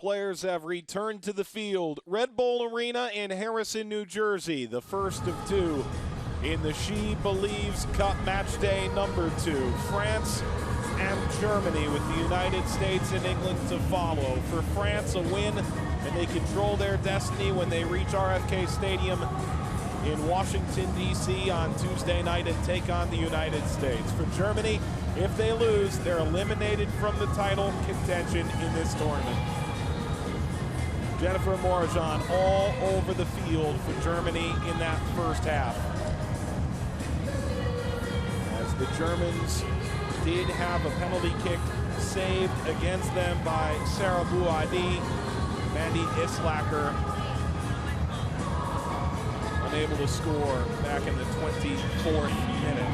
players have returned to the field. Red Bull Arena in Harrison, New Jersey, the first of two in the SheBelieves Cup match day number 2. France and Germany with the United States and England to follow. For France, a win, and they control their destiny when they reach RFK Stadium in Washington, D.C. on Tuesday night and take on the United States. For Germany, if they lose, they're eliminated from the title contention in this tournament. Jennifer Morjan all over the field for Germany in that first half. As the Germans did have a penalty kick saved against them by Sarah Bouhaddi, Mandy Islacker unable to score back in the 24th minute.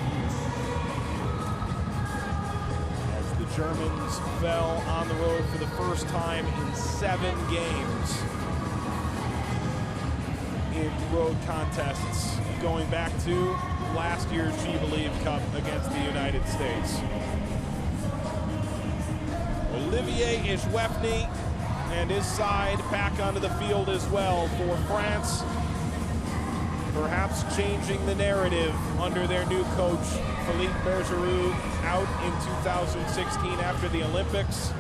As the Germans fell on the road for the first time in 7 games in road contests, going back to last year's SheBelieves Cup against the United States. Olivier Ijuefni and his side back onto the field as well for France, perhaps changing the narrative under their new coach, Philippe Bergeroux, out in 2016 after the Olympics.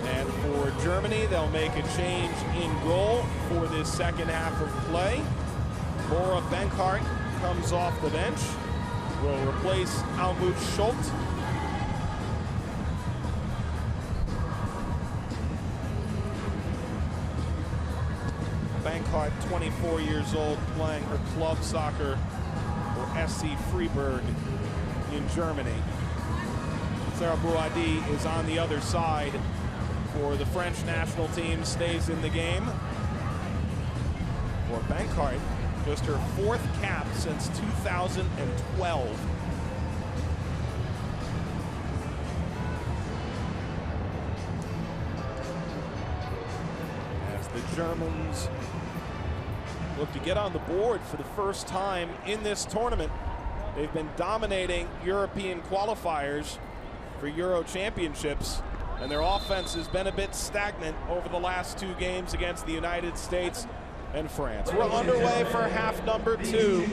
And for Germany, they'll make a change in goal for this second half of play. Laura Benkart comes off the bench, will replace Almut Schult. Benkart, 24 years old, playing her club soccer for SC Freiburg in Germany. Sarah Bouhaddi is on the other side for the French national team, stays in the game. For Benkart, just her 4th cap since 2012. As the Germans look to get on the board for the first time in this tournament. They've been dominating European qualifiers for Euro Championships, and their offense has been a bit stagnant over the last 2 games against the United States and France. We're underway for half number 2.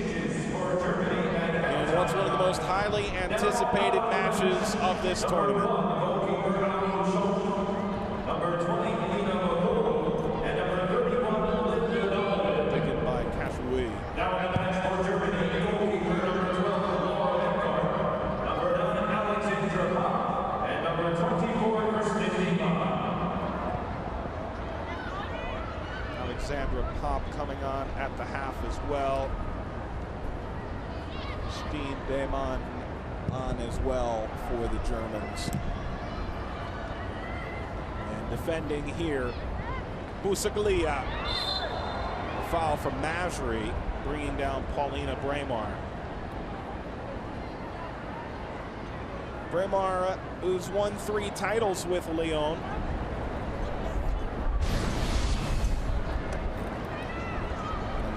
And what's one of the most highly anticipated matches of this tournament. Alexandra Pop coming on at the half as well. Steen Demann on as well for the Germans. And defending here, Busaglia. A foul from Masri, bringing down Paulina Braemar. Braemar, who's won 3 titles with Lyon.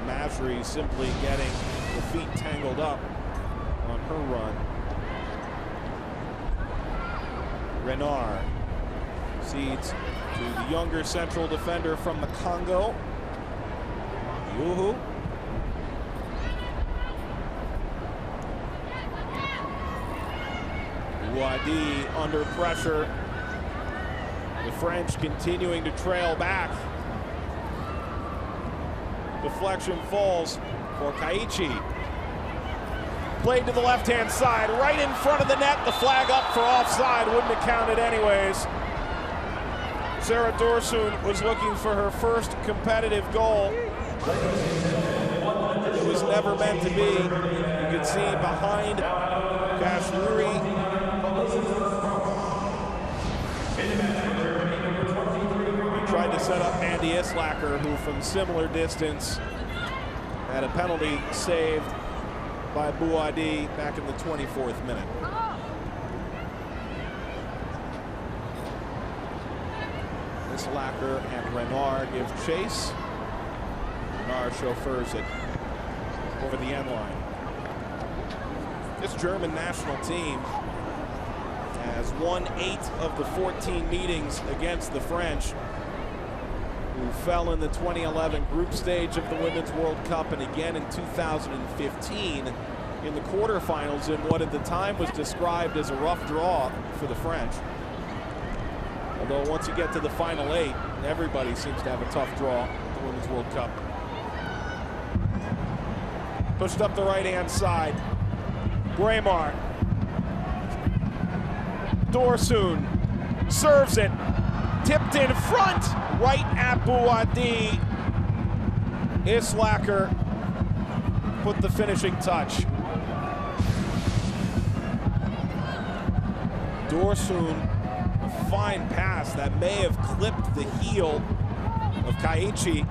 Masri simply getting the feet tangled up on her run. Renard cedes to the younger central defender from the Congo, Yuhu. Wadi under pressure. The French continuing to trail back. Deflection falls for Kaichi. Played to the left-hand side, right in front of the net. The flag up for offside, wouldn't have counted anyways. Sarah Dorsun was looking for her first competitive goal. It was never meant to be. You can see behind Kashmiri. Tried to set up Mandy Islacker, who from similar distance had a penalty saved by Bouhaddi back in the 24th minute. Islacker and Renard give chase. Renard chauffeurs it over the end line. This German national team has won 8 of the 14 meetings against the French, who fell in the 2011 group stage of the Women's World Cup and again in 2015 in the quarterfinals in what at the time was described as a rough draw for the French. Although once you get to the final 8, everybody seems to have a tough draw at the Women's World Cup. Pushed up the right-hand side. Braemar. Dorsoon serves it. Tipped in front, right at Bouadi. Islacker put the finishing touch. Dorsoon, a fine pass that may have clipped the heel of Kaichi.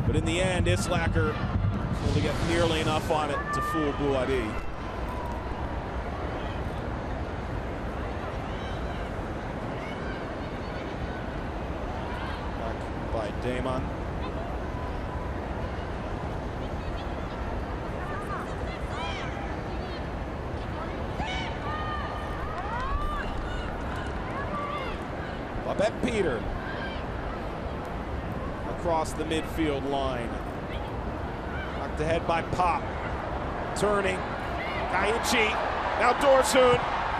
But in the end, Islacker was able to get nearly enough on it to fool Bouadi. Back by Damon. Babette Peter across the midfield line. Knocked ahead by Pop. Turning. Kaichi. Now Dorsoon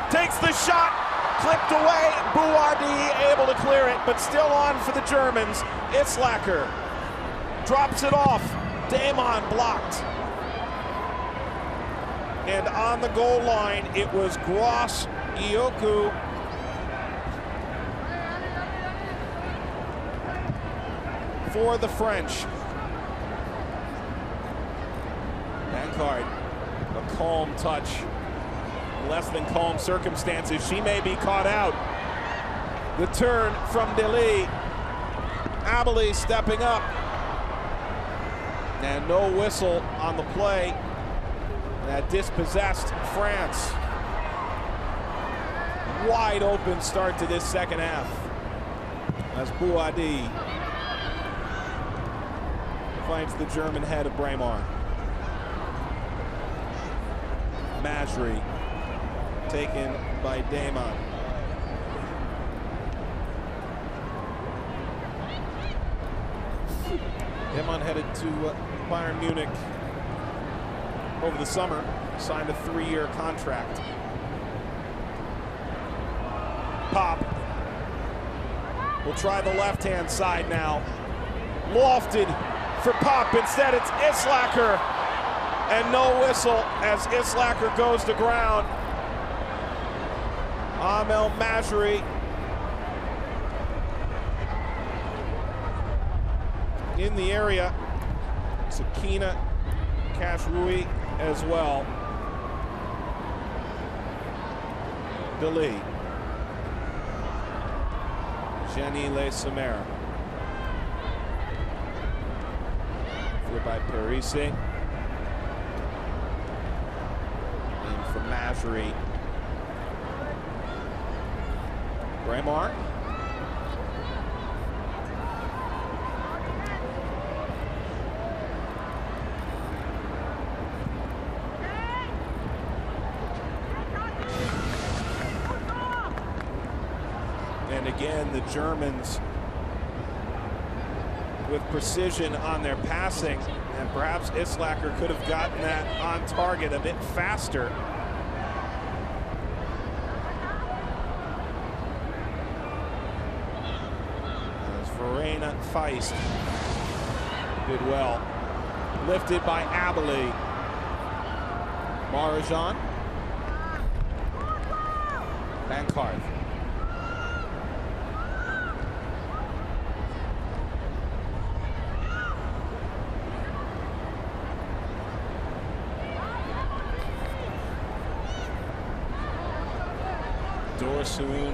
takes the shot. Clipped away. Bouadi able to clear it, but still on for the Germans. Islacker drops it off. Damon blocked. And on the goal line, it was Gross Ioku. For the French. Bankard, a calm touch. Less than calm circumstances. She may be caught out. The turn from Deli. Abeille stepping up. And no whistle on the play. That dispossessed France. Wide open start to this second half. As Bouadi finds the German head of Braemar. Majri taken by Damon. Damon headed to Bayern Munich over the summer, signed a 3-year contract. Pop will try the left-hand side now. Lofted for Pop. Instead, it's Islacker. And no whistle as Islacker goes to ground. Amel Majri in the area. Sakina Kashrui as well. Deli. Jenny Le Samara. Through by Parisi. And for Majri. Braemar. And again, the Germans with precision on their passing, and perhaps Islacker could have gotten that on target a bit faster. As Verena Feist did well. Lifted by Abeille. Marajan. Bankard. Dorsoon,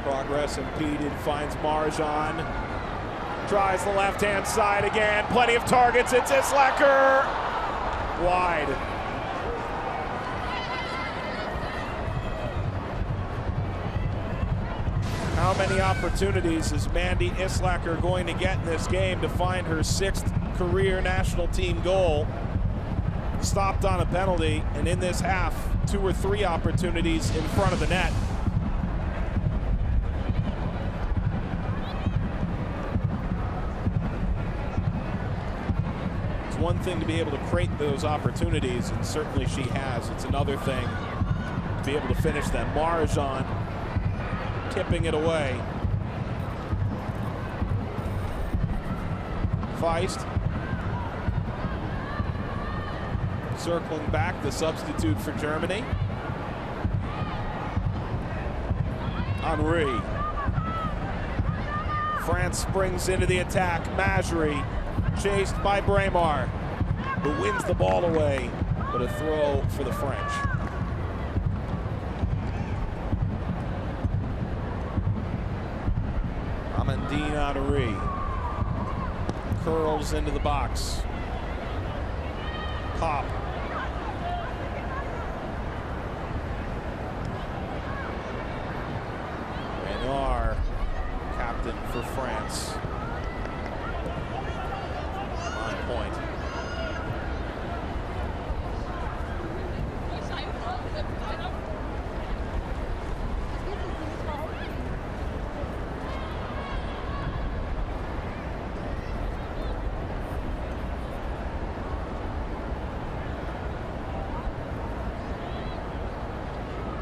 progress impeded, finds Marjan, tries the left-hand side again, plenty of targets, it's Islacker, wide. How many opportunities is Mandy Islacker going to get in this game to find her 6th career national team goal? Stopped on a penalty, and in this half, 2 or 3 opportunities in front of the net. It's one thing to be able to create those opportunities, and certainly she has. It's another thing to be able to finish them. Marjan tipping it away. Feist circling back, the substitute for Germany. Henry. France springs into the attack. Majri chased by Braemar, who wins the ball away, but a throw for the French. Amandine Henry curls into the box. Pop. Renard, captain for France. On point.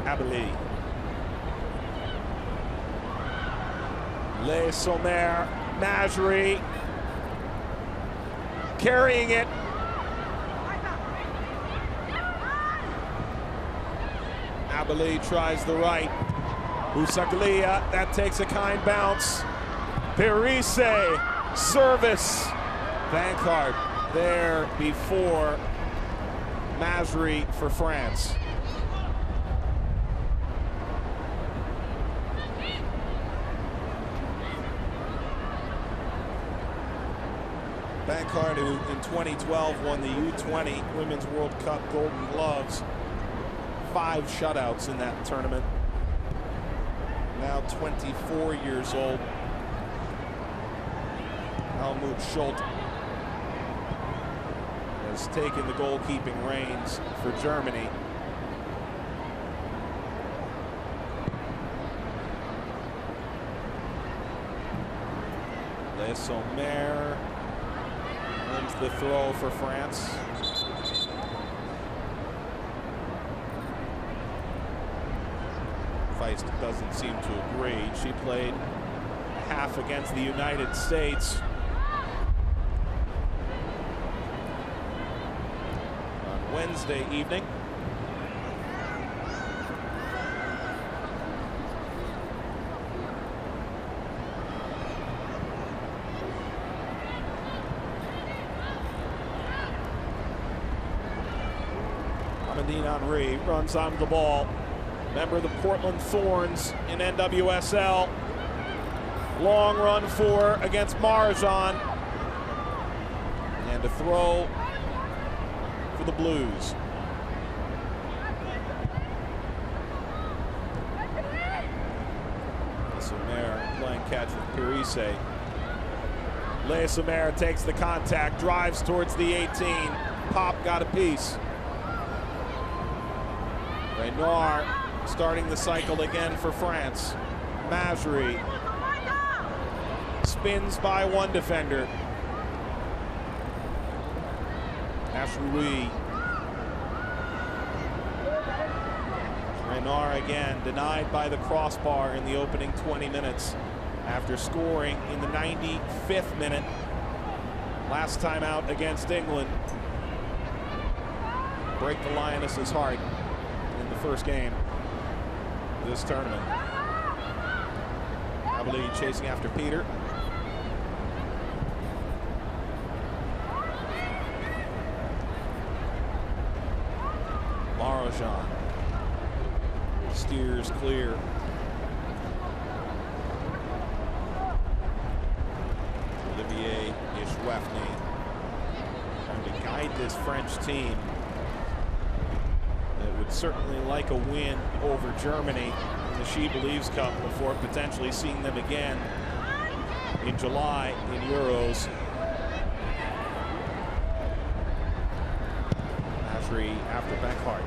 Abeli. Le Sommer, Majri carrying it. Abeli tries the right. Busaglia, that takes a kind bounce. Perise, service. Bankard there before Majri for France. Bankard, who in 2012 won the U20 Women's World Cup Golden Gloves. 5 shutouts in that tournament. Now 24 years old. Helmut Schult has taken the goalkeeping reins for Germany. Le Sommer wins the throw for France. Feist doesn't seem to agree. She played half against the United States on Wednesday evening. Amandine Henry runs onto the ball. Member of the Portland Thorns in NWSL. Long run for against Marjan. And a throw for the Blues. Sommer playing catch with Perise. Le Sommer takes the contact, drives towards the 18. Pop got a piece. Renard starting the cycle again for France. Majri spins by one defender. Ashroui. Renard again denied by the crossbar in the opening 20 minutes after scoring in the 95th minute. Last time out against England. Break the Lioness's heart in the first game of this tournament. Abeli chasing after Peter. Marjan steers clear. Olivier Ishwefny trying to guide this French team that would certainly like a win over Germany in the SheBelieves Cup before potentially seeing them again in July in Euros. Majri after Bankard.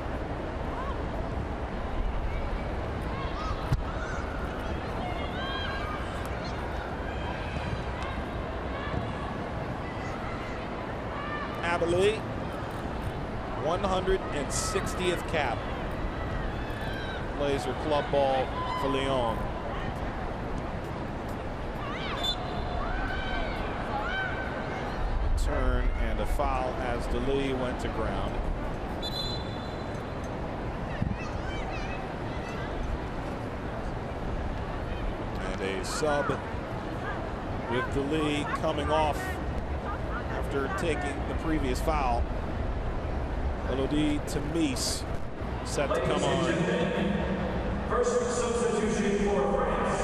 Nabali, 160th cap. Plays her club ball for Lyon. Turn and a foul as DeLee went to ground. And a sub with DeLee coming off after taking the previous foul. Elodie Temis set to come on. First substitution for France.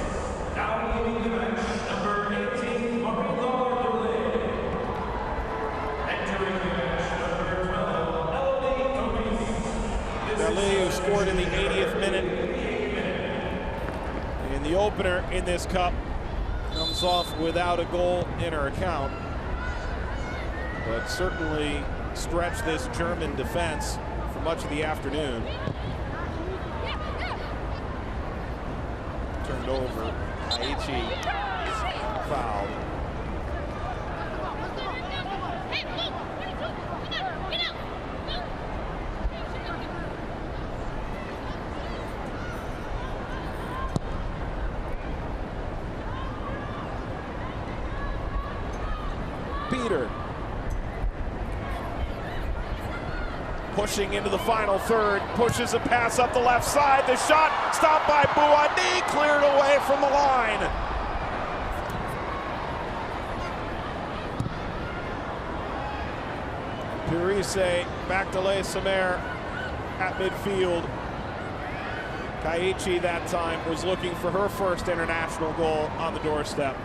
Now beginning the match, number 18, Marie-Laure entering the match, number 12, Elodie Temis. DeLee, who scored in the 80th minute in the opener in this cup, comes off without a goal in her account, but certainly stretched this German defense for much of the afternoon. Turned over. Aichi fouled. Peter pushing into the final third, pushes a pass up the left side. The shot stopped by Bouadi, cleared away from the line. Pirise back to Les Sommer at midfield. Kaiichi that time was looking for her first international goal on the doorstep.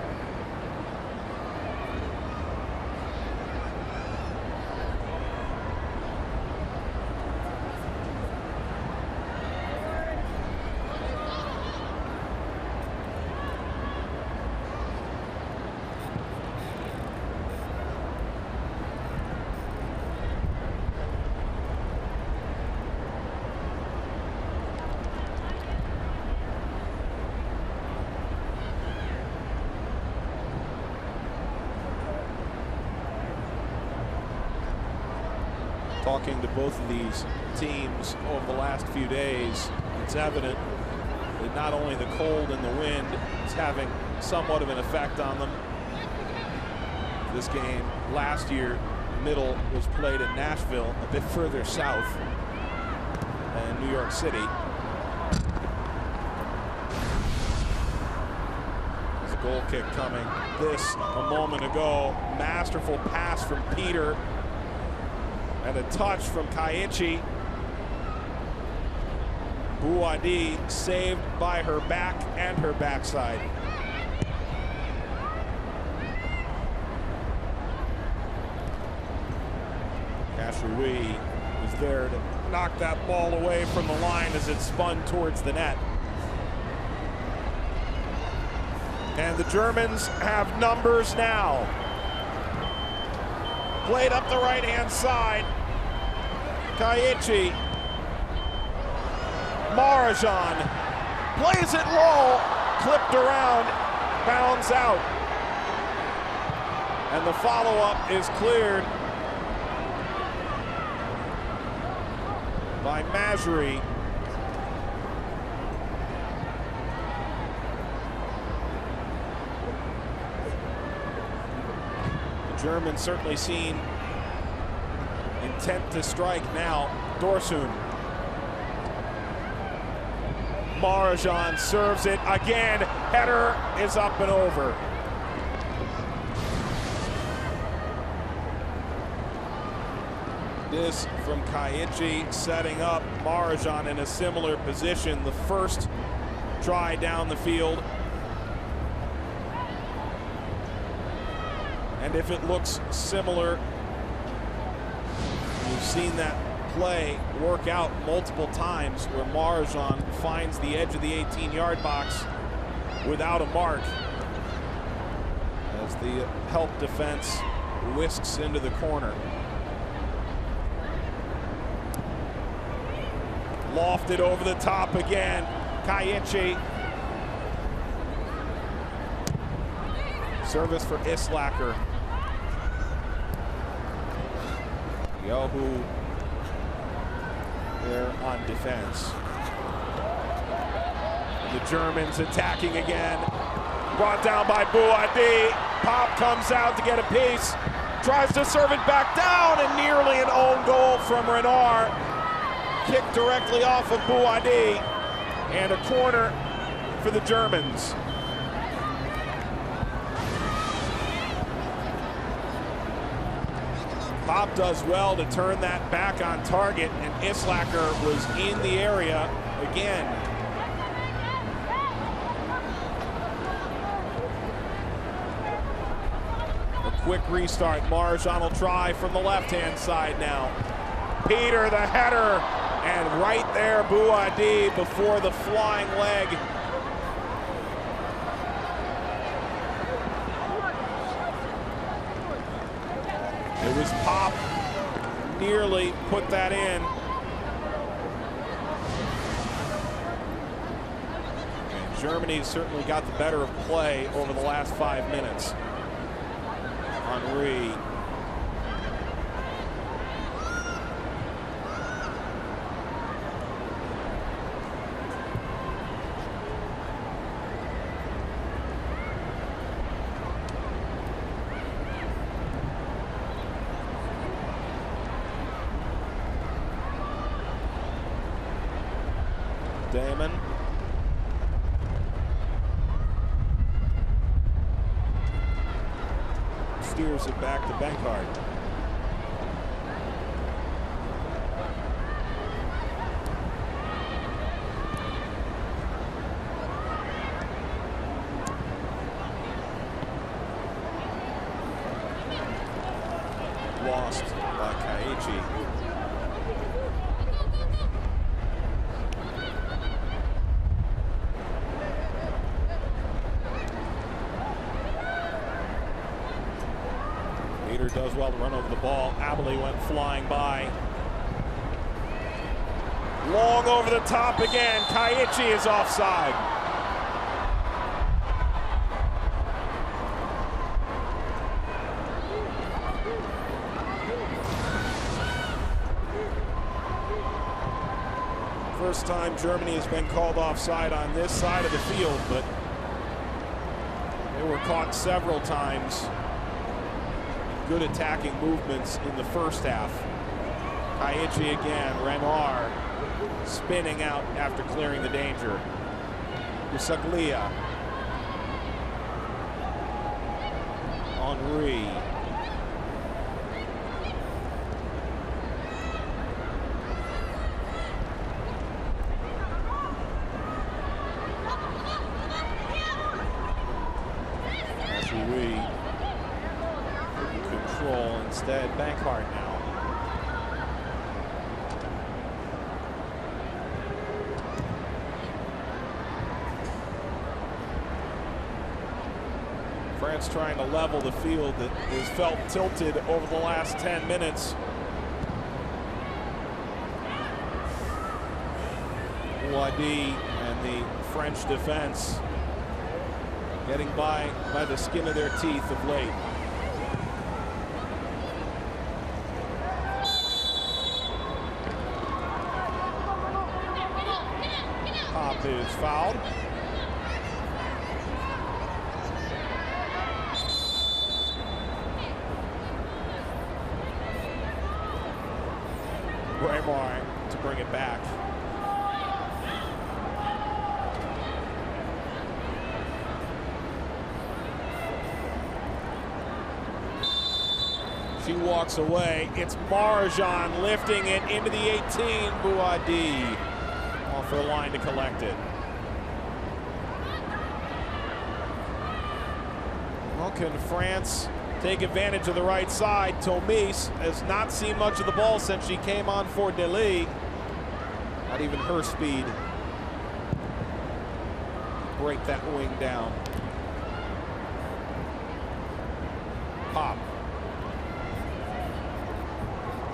Talking to both of these teams over the last few days, it's evident that not only the cold and the wind is having somewhat of an effect on them. This game last year, middle was played in Nashville, a bit further south than New York City. There's a goal kick coming. This a moment ago, masterful pass from Peter. And a touch from Kaiichi. Bouadi saved by her back and her backside. Kashrui was there to knock that ball away from the line as it spun towards the net. And the Germans have numbers now. Played up the right-hand side. Kaiichi. Marajan plays it low, clipped around, bounds out. And the follow-up is cleared by Mazri. The Germans certainly seen intent to strike now. Dorsun. Marajan serves it again. Header is up and over. This from Kaiichi, setting up Marajan in a similar position. The first try down the field. And if it looks similar, we've seen that play work out multiple times where Marajan finds the edge of the 18-yard box without a mark as the help defense whisks into the corner. Lofted over the top again. Kaiichi. Service for Islacker. Yohu there on defense. And the Germans attacking again. Brought down by Bouadi. Pop comes out to get a piece. Tries to serve it back down, and nearly an own goal from Renard. Kicked directly off of Bouadi. And a corner for the Germans. Pop does well to turn that back on target, and Islacker was in the area again. A quick restart. Marjan will try from the left-hand side now. Peter, the header, and right there, Bouadi before the flying leg. It was Pop, nearly put that in. And Germany certainly got the better of play over the last 5 minutes. Henry. Damon. Steers it back to Benkard. Lost by Kaichi. Peter does well to run over the ball. Abilene went flying by. Long over the top again. Kaichi is offside. First time Germany has been called offside on this side of the field, but they were caught several times. Good attacking movements in the first half. Kaichi again, Renard spinning out after clearing the danger. Usaglia. Henry. Control instead. Bankard now. France trying to level the field that has felt tilted over the last 10 minutes. Bouadi and the French defense getting by the skin of their teeth of late. Pop is fouled. Raymar to bring it back. She walks away. It's Marjan lifting it into the 18. Bouadi off her line to collect it. Well, can France take advantage of the right side? Tomis has not seen much of the ball since she came on for Deli. Not even her speed. Break that wing down. Pop.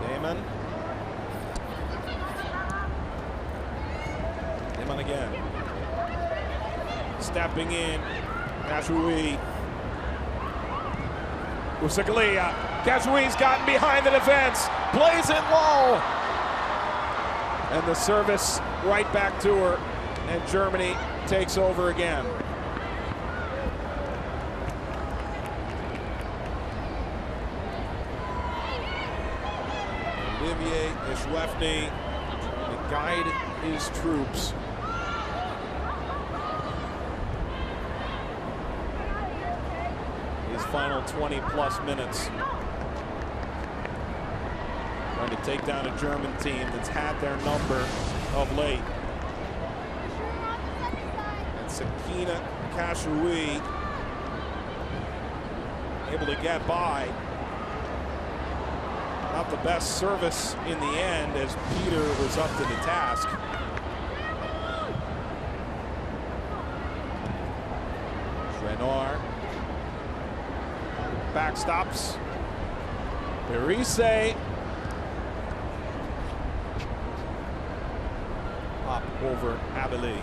Damon. Damon again. Stepping in. Kashui. Usaglia. Kashui's gotten behind the defense. plays it low. And the service right back to her, and Germany takes over again. Olivier Eschwefny to guide his troops. His final 20-plus minutes. Trying to take down a German team that's had their number of late. And Sakina Kashoui able to get by. Not the best service in the end as Peter was up to the task. Renard backstops. Berise up over Abeli.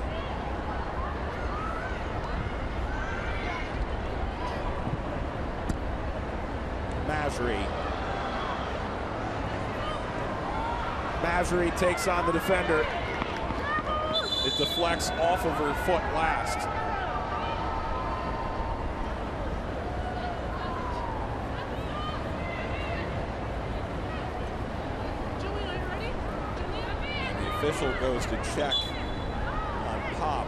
Masri takes on the defender. It deflects off of her foot last. And the official goes to check on Pop.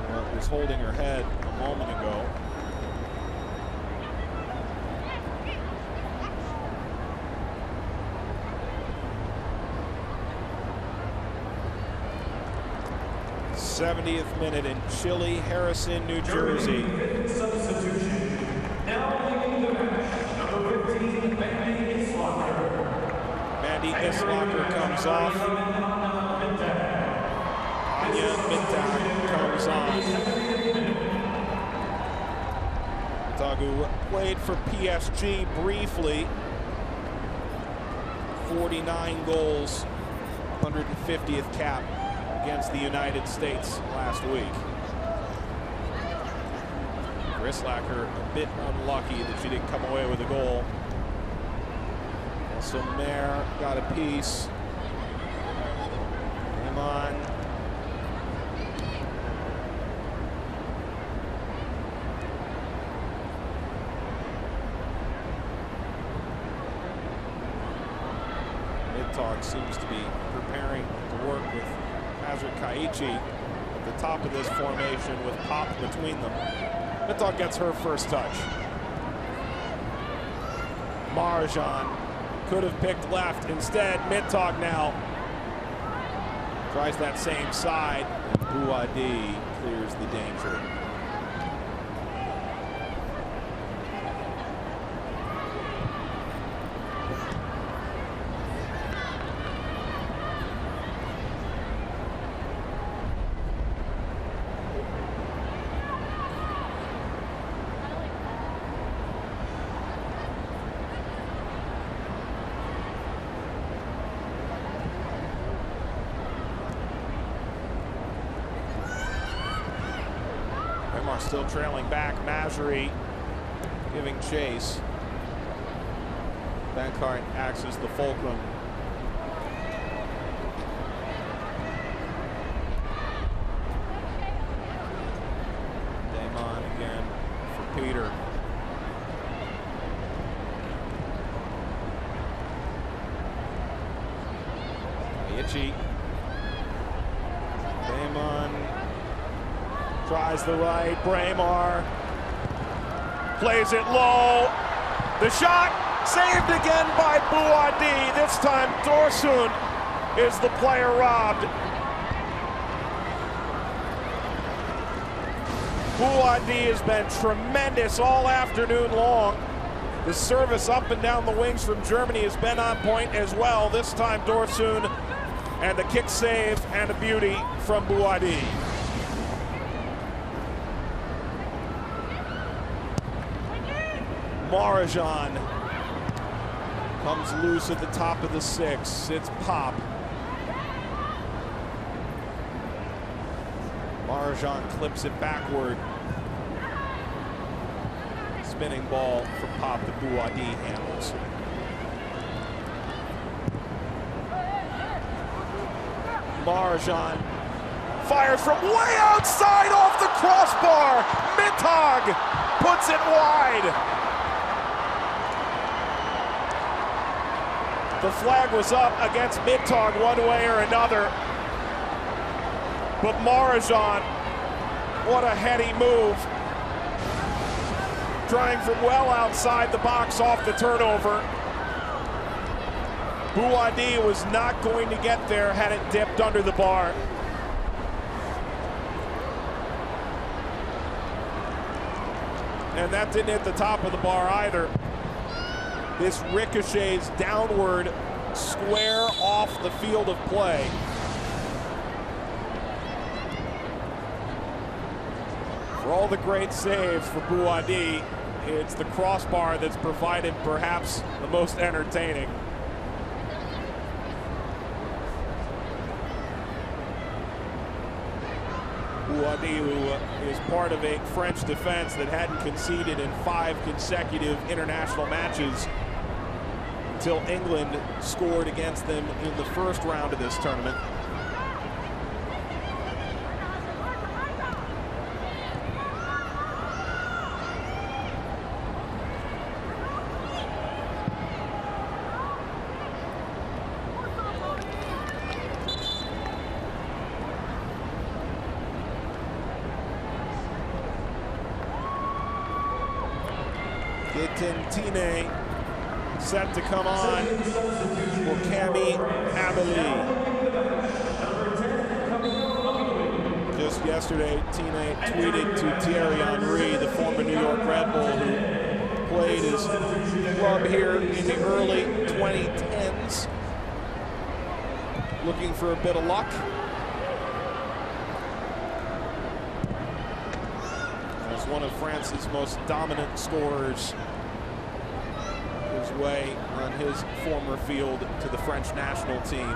Well, was holding her head a moment ago. '70th minute in chilly Harrison, New Jersey. Substitution. Now leading the match, number 15, Mandy Islocker. Mandy Islocker comes off. Anya Midtown comes on. Tagu played for PSG briefly. 49 goals, 150th cap against the United States last week. Grislacker a bit unlucky that she didn't come away with a goal. Also, Mayer got a piece. Raymond. Midtog seems to be preparing to work with Azur Kaichi at the top of this formation with Pop between them. Midtog gets her first touch. Marajan could have picked left. Instead, Midtog now tries that same side. And Bouadi clears the danger. Still trailing back. Masri giving chase. Bankart acts as the fulcrum. Damon again for Peter. Itchy. Damon tries the right. Braemar plays it low. The shot saved again by Bouadi. This time Dorsun is the player robbed. Bouadi has been tremendous all afternoon long. The service up and down the wings from Germany has been on point as well. This time Dorsun, and the kick save and a beauty from Bouadi. Marajan comes loose at the top of the six. It's Pop. Marajan clips it backward. Spinning ball for Pop that Bouadi handles. Marjan fires from way outside off the crossbar. Mittag puts it wide. The flag was up against Mittag one way or another. But Marjan, what a heady move. Trying from well outside the box off the turnover. Bouadi was not going to get there had it dipped under the bar. And that didn't hit the top of the bar either. This ricochets downward, square off the field of play. For all the great saves for Bouadi, it's the crossbar that's provided perhaps the most entertaining. Bouadi, who is part of a French defense that hadn't conceded in 5 consecutive international matches until England scored against them in the first round of this tournament. Tine set to come on for Camille Abeli. Just yesterday, Tine tweeted to Thierry Henry, the former New York Red Bull, who played his club here in the early 2010s, looking for a bit of luck. As one of France's most dominant scorers, his way on his former field to the French national team.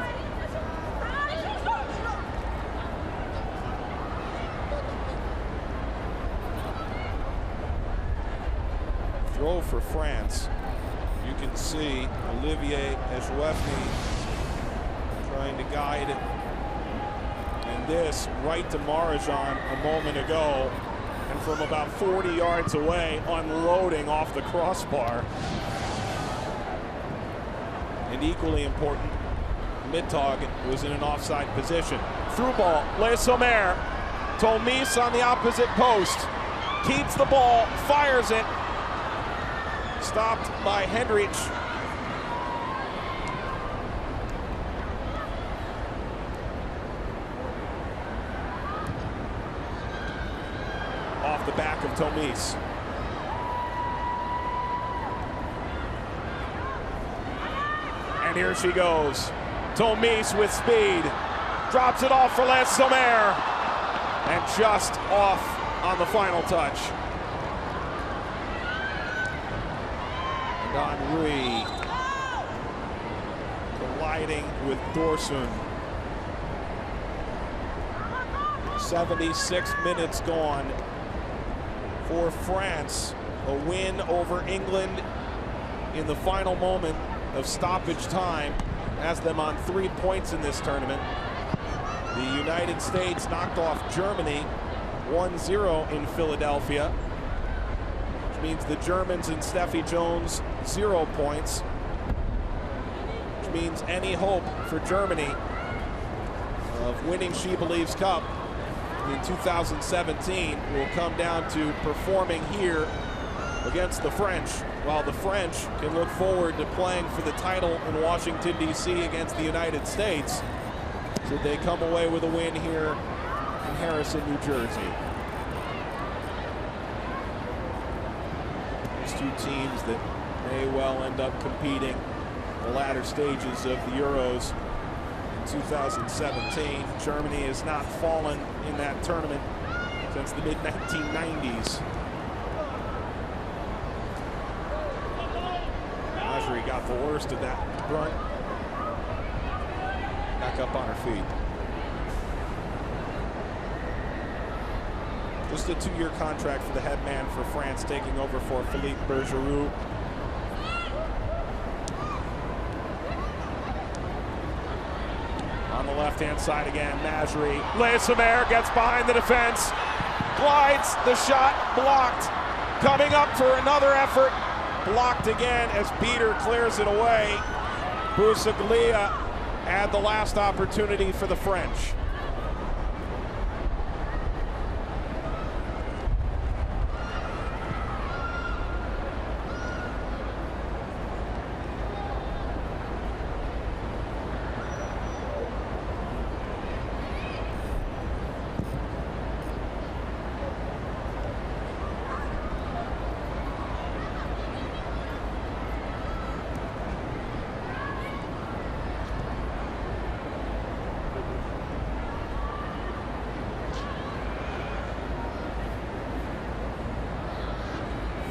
Throw for France. You can see Olivier Ejouefny trying to guide. And this right to Marjan a moment ago. And from about 40 yards away, unloading off the crossbar. And equally important, Mittag was in an offside position. Through ball, Les Sommer. Tomis on the opposite post. Keeps the ball, fires it. Stopped by Hendrich. Off the back of Tomis. And here she goes. Tomis with speed. Drops it off for Les Sommer. And just off on the final touch. Henry colliding with Dorsun. 76 minutes gone for France. A win over England in the final moment of stoppage time has them on 3 points in this tournament. The United States knocked off Germany 1-0 in Philadelphia, which means the Germans and Steffi Jones 0 points, which means any hope for Germany of winning SheBelieves Cup in 2017 will come down to performing here against the French, while the French can look forward to playing for the title in Washington, D.C. against the United States, should they come away with a win here in Harrison, New Jersey. These two teams that may well end up competing in the latter stages of the Euros in 2017. Germany has not fallen in that tournament since the mid-1990s. Ajri got the worst of that run. Back up on her feet. Just a 2-year contract for the head man for France, taking over for Philippe Bergeroux. On the the left-hand side again. Majri. Lesumer gets behind the defense. Glides. The shot blocked. Coming up for another effort. Blocked again as Beater clears it away. Busaglia had the last opportunity for the French.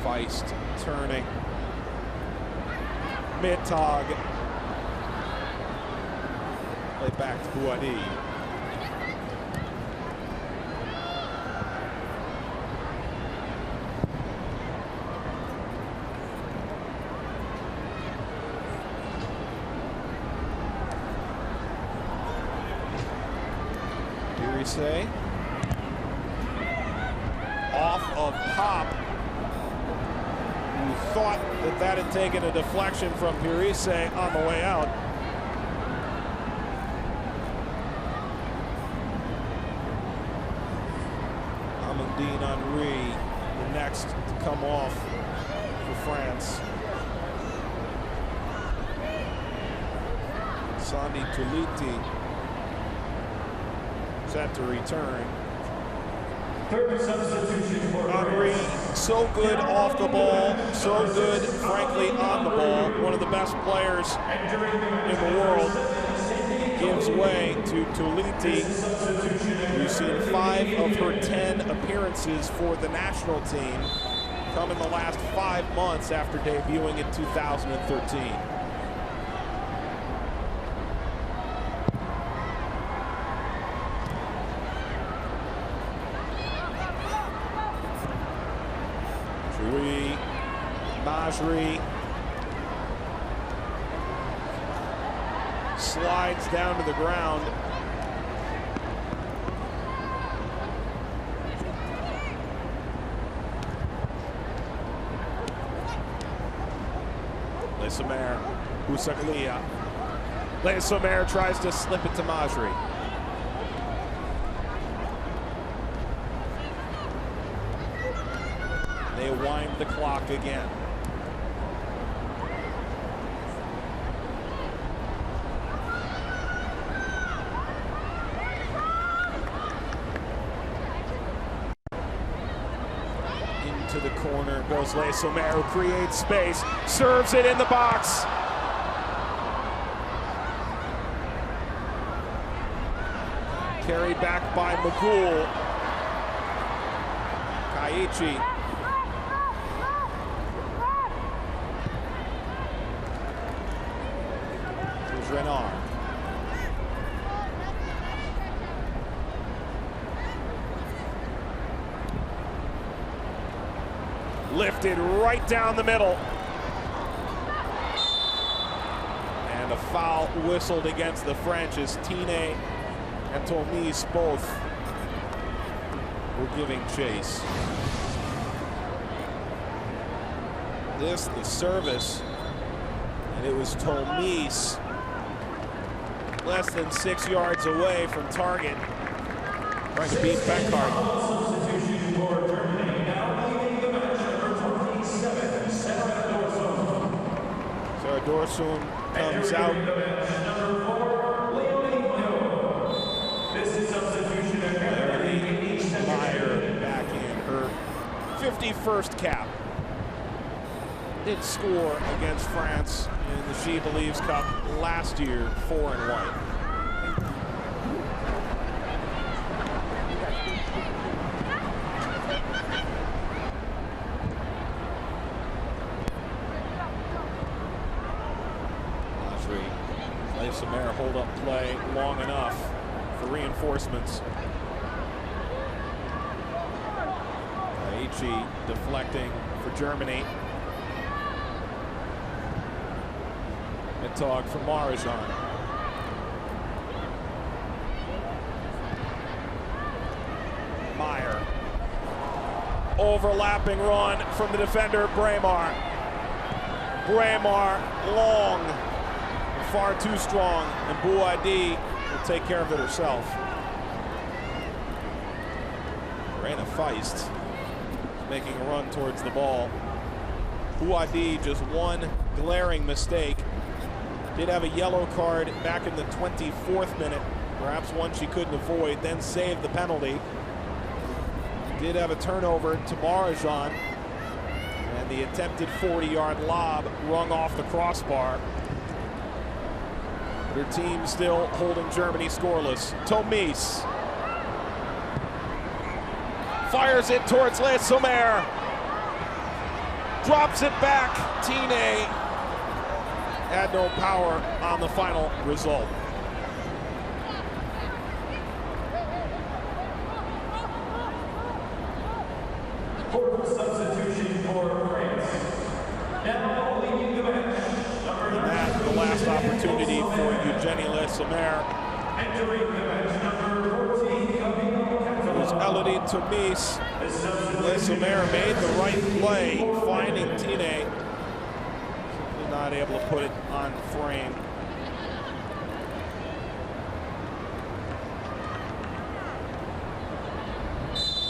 Feist turning. Mittag. Play back to Buadi. Irise. Off of Pop. You thought that had taken a deflection from Irise on the way out. Amandine Henry, the next to come off for France. Sani Tuliti set to return. Third substitution for Henry, so good off the ball, so good, frankly, on the ball. One of the best players in the world. Gives way to Tuliti, who's seen 5 of her 10 appearances for the national team come in the last 5 months after debuting in 2013. Majri slides down to the ground. Lesumer, Busaglia. Lesumer tries to slip it to Majri. They wind the clock again. Into the corner goes Lesumer, who creates space, serves it in the box. Carried back by Magul. Kaichi. Here's Renard. Lifted right down the middle. And a foul whistled against the French as Tine and Tomis both were giving chase. This, the service, and it was Tomis less than 6 yards away from target, trying to beat Beckhardt. Dorsun comes out. Meyer back in her 51st cap. Did score against France in the SheBelieves Cup last year, 4 and white. Lesumer hold up play long enough for reinforcements. Aichi deflecting for Germany. Mittag for Marajan. overlapping run from the defender, Braemar. Braemar, long, far too strong, and Bouadi will take care of it herself. Reyna Feist making a run towards the ball. Bouadi just one glaring mistake. Did have a yellow card back in the 24th minute, perhaps one she couldn't avoid, then saved the penalty. Did have a turnover to Marajan, and the attempted 40-yard lob rung off the crossbar. But her team still holding Germany scoreless. Tomis fires it towards Le Sommer. Drops it back. Tine had no power on the final result. Substitution for France. Now leading the match. And that's the last opportunity for Eugenie Le Sommer. Entering the match, number 14, It was Elodie Tomis. Le Sommer made the right play, finding Tine. Simply not able to put it on frame.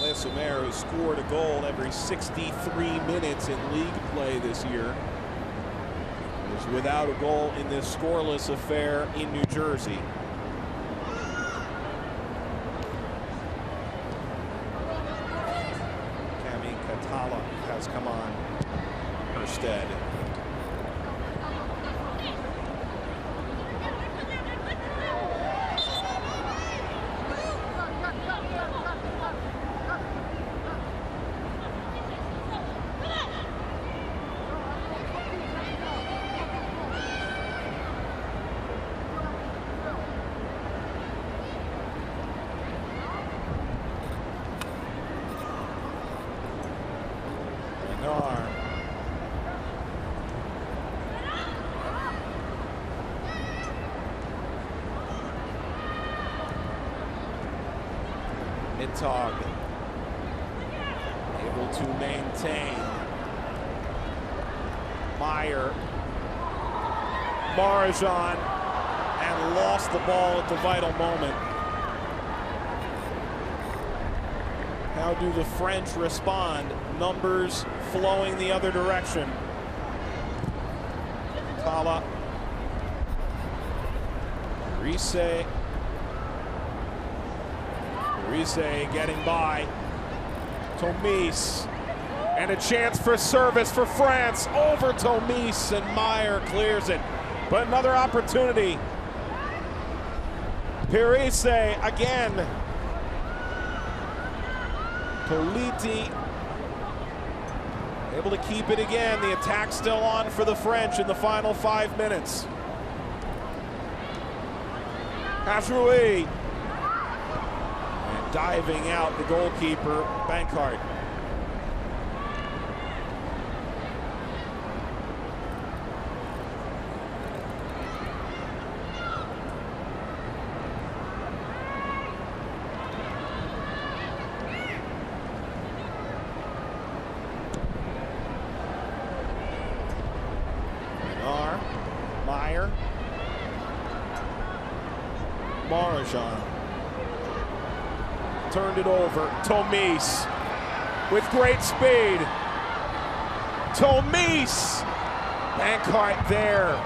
Le Sommer, who scored a goal every 63 minutes in league play this year, was without a goal in this scoreless affair in New Jersey. Cami Catala has come on her stead. Mittag able to maintain. Meyer, Marajan, and lost the ball at the vital moment. How do the French respond? Numbers flowing the other direction. Kala, Rise getting by. Tomis, and a chance for service for France over Tomis, and Meyer clears it. But another opportunity. Parise again. Politi able to keep it again. The attack still on for the French in the final 5 minutes. Hazroui. Diving out the goalkeeper, Bankart. Meyer. Marajan. Turned it over. Tomis with great speed. Tomis! Bankart there.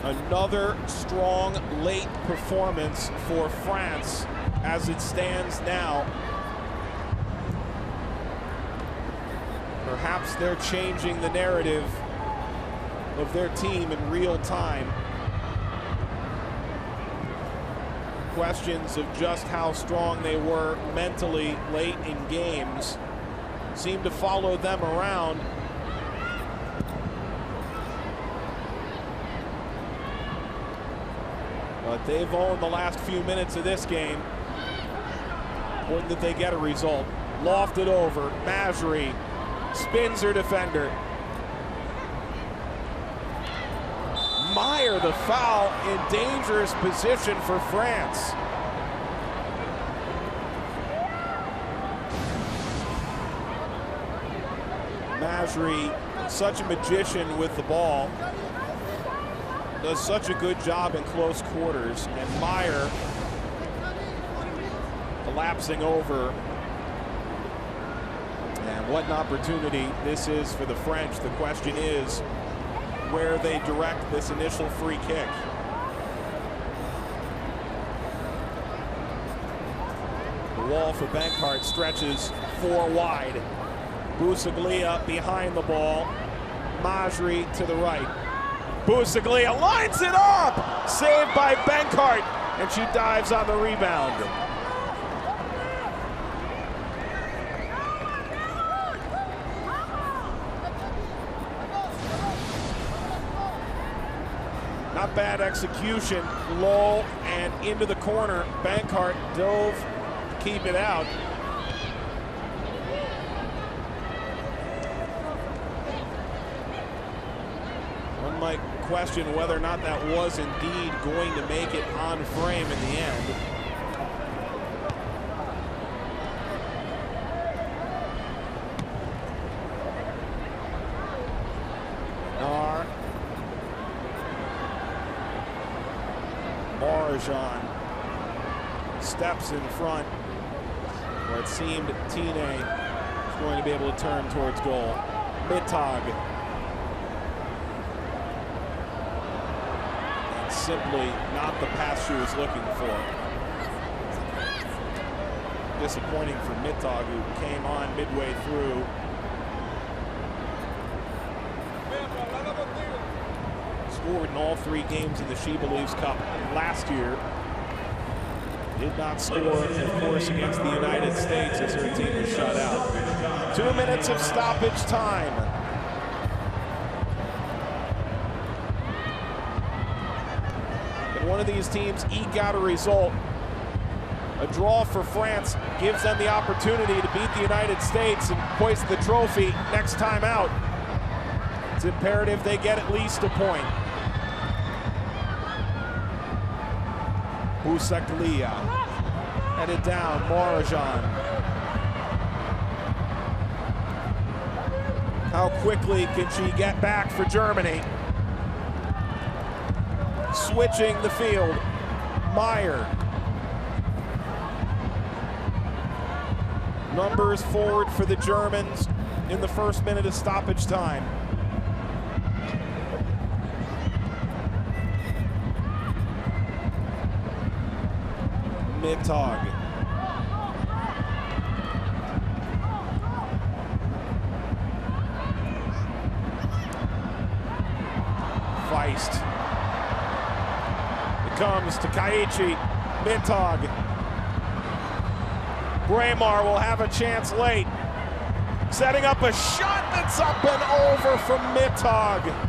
Another strong late performance for France as it stands now. Perhaps they're changing the narrative of their team in real time. Questions of just how strong they were mentally late in games seem to follow them around. But they've owned the last few minutes of this game. Important that they get a result. Lofted over. Masri spins her defender. Meyer, the foul, in dangerous position for France. Masri, such a magician with the ball, does such a good job in close quarters, and Meyer collapsing over. And what an opportunity this is for the French. The question is where they direct this initial free kick. The wall for Bankart stretches 4 wide. Busaglia behind the ball. Masri to the right. Busaglia lines it up! Saved by Bankart, and she dives on the rebound. Not bad execution. Low and into the corner. Bankart dove to keep it out. One might question whether or not that was indeed going to make it on frame in the end. Marajan steps in front where it seemed Tine was going to be able to turn towards goal. Mittag. And simply not the pass she was looking for. Disappointing for Mittag, who came on midway through. Scored in all 3 games in the SheBelieves Cup last year. Did not score, of course, against the United States as her team was shut out. 2 minutes of stoppage time. Can one of these teams eke out a result? A draw for France gives them the opportunity to beat the United States and hoist the trophy next time out. It's imperative they get at least a point. Busaglia headed down. Marajan. How quickly can she get back for Germany? Switching the field. Meyer. Numbers forward for the Germans in the first minute of stoppage time. Mittag. Feist. It comes to Kaichi. Mittag. Braemar will have a chance late. Setting up a shot that's up and over from Mittag.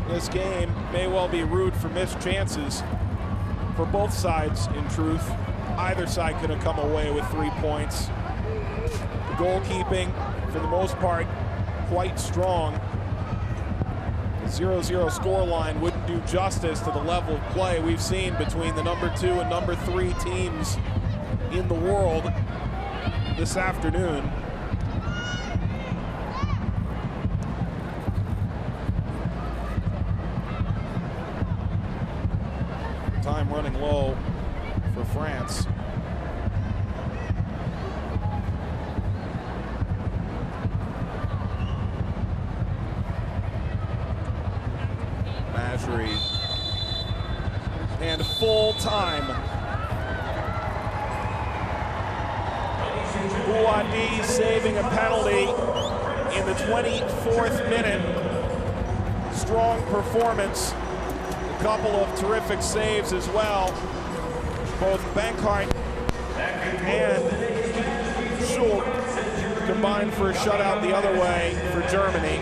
This game may well be rude for missed chances for both sides, in truth. Either side could have come away with 3 points. The goalkeeping, for the most part, quite strong. The 0-0 scoreline wouldn't do justice to the level of play we've seen between the number 2 and number 3 teams in the world this afternoon. Time running low for France. Masri. And full time. Bouadi saving a penalty in the 24th minute. Strong performance. A couple of terrific saves as well. Both Bankart and Schultz combined for a shutout the other way for Germany.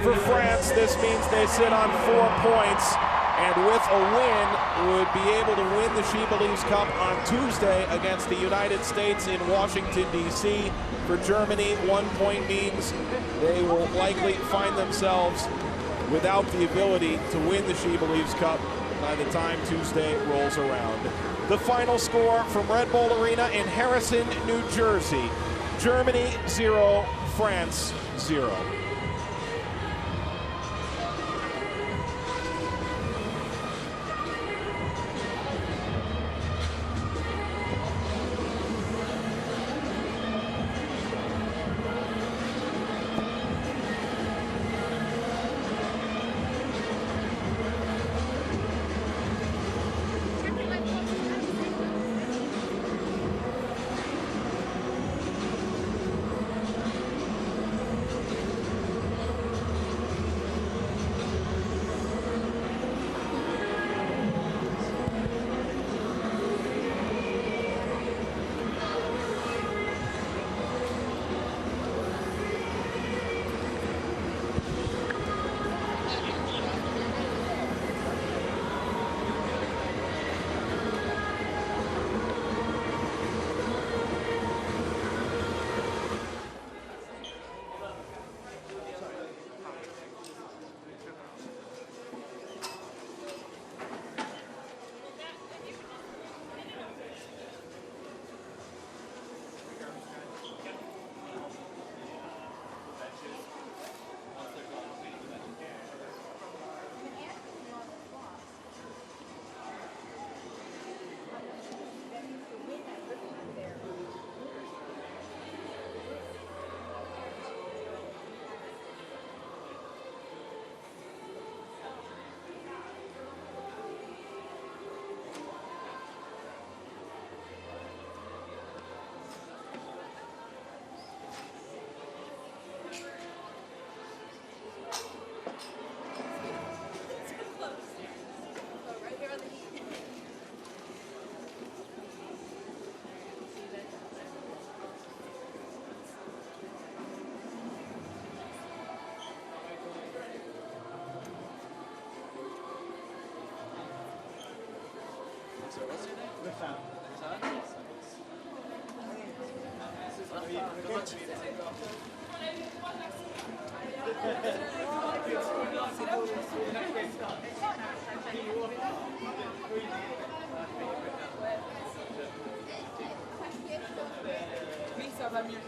For France, this means they sit on 4 points, and with a win, would be able to win the SheBelieves Cup on Tuesday against the United States in Washington, D.C. For Germany, 1 point means they will likely find themselves without the ability to win the SheBelieves Cup by the time Tuesday rolls around. The final score from Red Bull Arena in Harrison, New Jersey. Germany 0, France 0. Oui, ça va mieux.